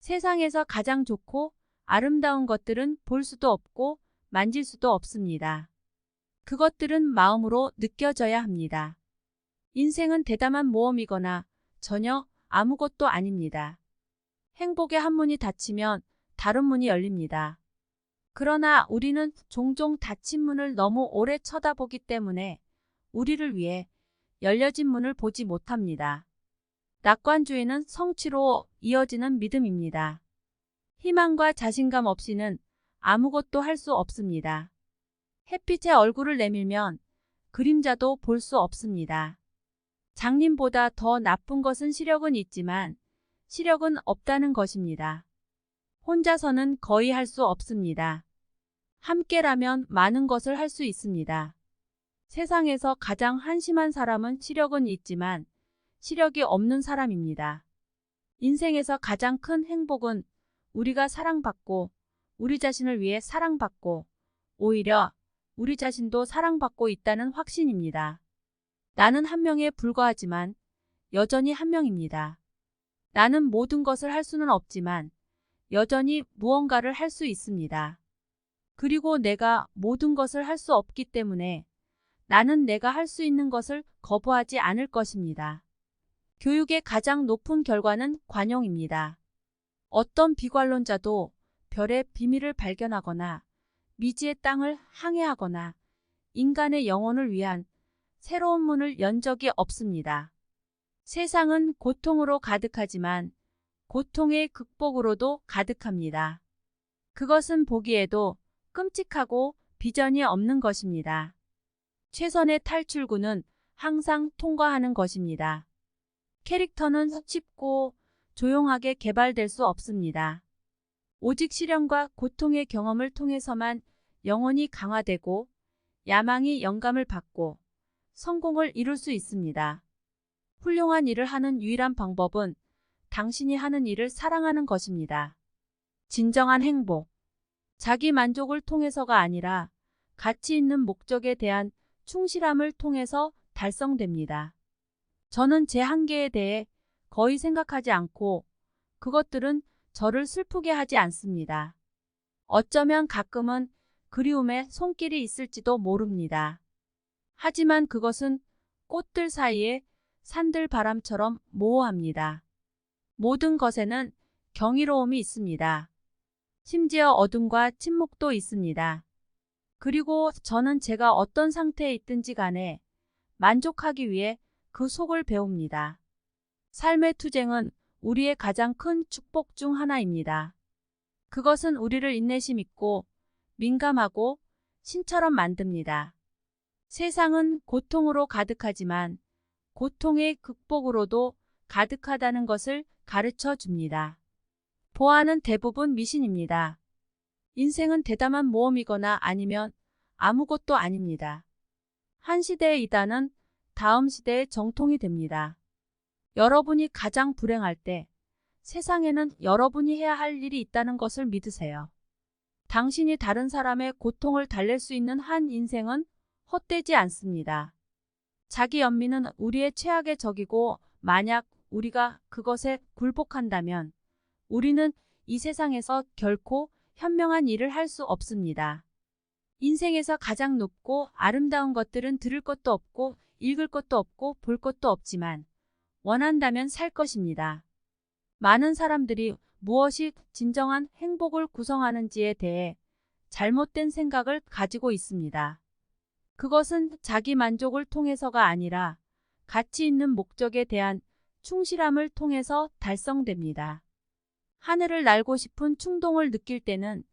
세상에서 가장 좋고 아름다운 것들은 볼 수도 없고 만질 수도 없습니다. 그것들은 마음으로 느껴져야 합니다. 인생은 대담한 모험이거나 전혀 아무것도 아닙니다. 행복의 한 문이 닫히면 다른 문이 열립니다. 그러나 우리는 종종 닫힌 문을 너무 오래 쳐다보기 때문에 우리를 위해 열려진 문을 보지 못합니다. 낙관주의는 성취로 이어지는 믿음입니다. 희망과 자신감 없이는 아무것도 할 수 없습니다. 햇빛에 얼굴을 내밀면 그림자도 볼 수 없습니다. 장님보다 더 나쁜 것은 시력은 있지만 시력은 없다는 것입니다. 혼자서는 거의 할 수 없습니다. 함께라면 많은 것을 할 수 있습니다. 세상에서 가장 한심한 사람은 시력은 있지만 시력이 없는 사람입니다. 인생에서 가장 큰 행복은 우리가 사랑받고 우리 자신을 위해 사랑받고 오히려 우리 자신도 사랑받고 있다는 확신입니다. 나는 한 명에 불과하지만 여전히 한 명입니다. 나는 모든 것을 할 수는 없지만 여전히 무언가를 할 수 있습니다. 그리고 내가 모든 것을 할 수 없기 때문에 나는 내가 할 수 있는 것을 거부하지 않을 것입니다. 교육의 가장 높은 결과는 관용입니다. 어떤 비관론자도 별의 비밀을 발견하거나 미지의 땅을 항해하거나 인간의 영혼을 위한 새로운 문을 연 적이 없습니다. 세상은 고통으로 가득하지만 고통의 극복으로도 가득합니다. 그것은 보기에도 끔찍하고 비전이 없는 것입니다. 최선의 탈출구는 항상 통과하는 것입니다. 캐릭터는 쉽고 조용하게 개발될 수 없습니다. 오직 시련과 고통의 경험을 통해서만 영혼이 강화되고 야망이 영감을 받고 성공을 이룰 수 있습니다. 훌륭한 일을 하는 유일한 방법은 당신이 하는 일을 사랑하는 것입니다. 진정한 행복. 자기 만족을 통해서가 아니라 가치 있는 목적에 대한 충실함을 통해서 달성됩니다. 저는 제 한계에 대해 거의 생각하지 않고 그것들은 저를 슬프게 하지 않습니다. 어쩌면 가끔은 그리움의 손길이 있을지도 모릅니다. 하지만 그것은 꽃들 사이에 산들 바람처럼 모호합니다. 모든 것에는 경이로움이 있습니다. 심지어 어둠과 침묵도 있습니다. 그리고 저는 제가 어떤 상태에 있든지 간에 만족하기 위해 그 속을 배웁니다. 삶의 투쟁은 우리의 가장 큰 축복 중 하나입니다. 그것은 우리를 인내심 있고 민감하고 신처럼 만듭니다. 세상은 고통으로 가득하지만 고통의 극복으로도 가득하다는 것을 가르쳐 줍니다. 보아는 대부분 미신입니다. 인생은 대담한 모험이거나 아니면 아무것도 아닙니다. 한 시대의 이단은 다음 시대의 정통이 됩니다. 여러분이 가장 불행할 때 세상에는 여러분이 해야 할 일이 있다는 것을 믿으세요. 당신이 다른 사람의 고통을 달랠 수 있는 한 인생은 헛되지 않습니다. 자기 연민은 우리의 최악의 적이고 만약 우리가 그것에 굴복한다면 우리는 이 세상에서 결코 현명한 일을 할 수 없습니다. 인생에서 가장 높고 아름다운 것들은 들을 것도 없고 읽을 것도 없고 볼 것도 없지만 원한다면 살 것입니다. 많은 사람들이 무엇이 진정한 행복을 구성하는지에 대해 잘못된 생각을 가지고 있습니다. 그것은 자기 만족을 통해서가 아니라 가치 있는 목적에 대한 충실함을 통해서 달성됩니다. 하늘을 날고 싶은 충동을 느낄 때는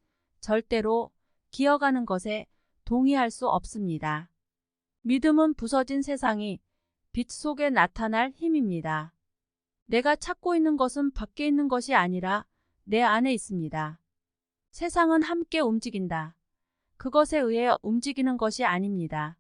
절대로 기어가는 것에 동의할 수 없습니다. 믿음은 부서진 세상이 빛 속에 나타날 힘입니다. 내가 찾고 있는 것은 밖에 있는 것이 아니라 내 안에 있습니다. 세상은 함께 움직인다. 그것에 의해 움직이는 것이 아닙니다.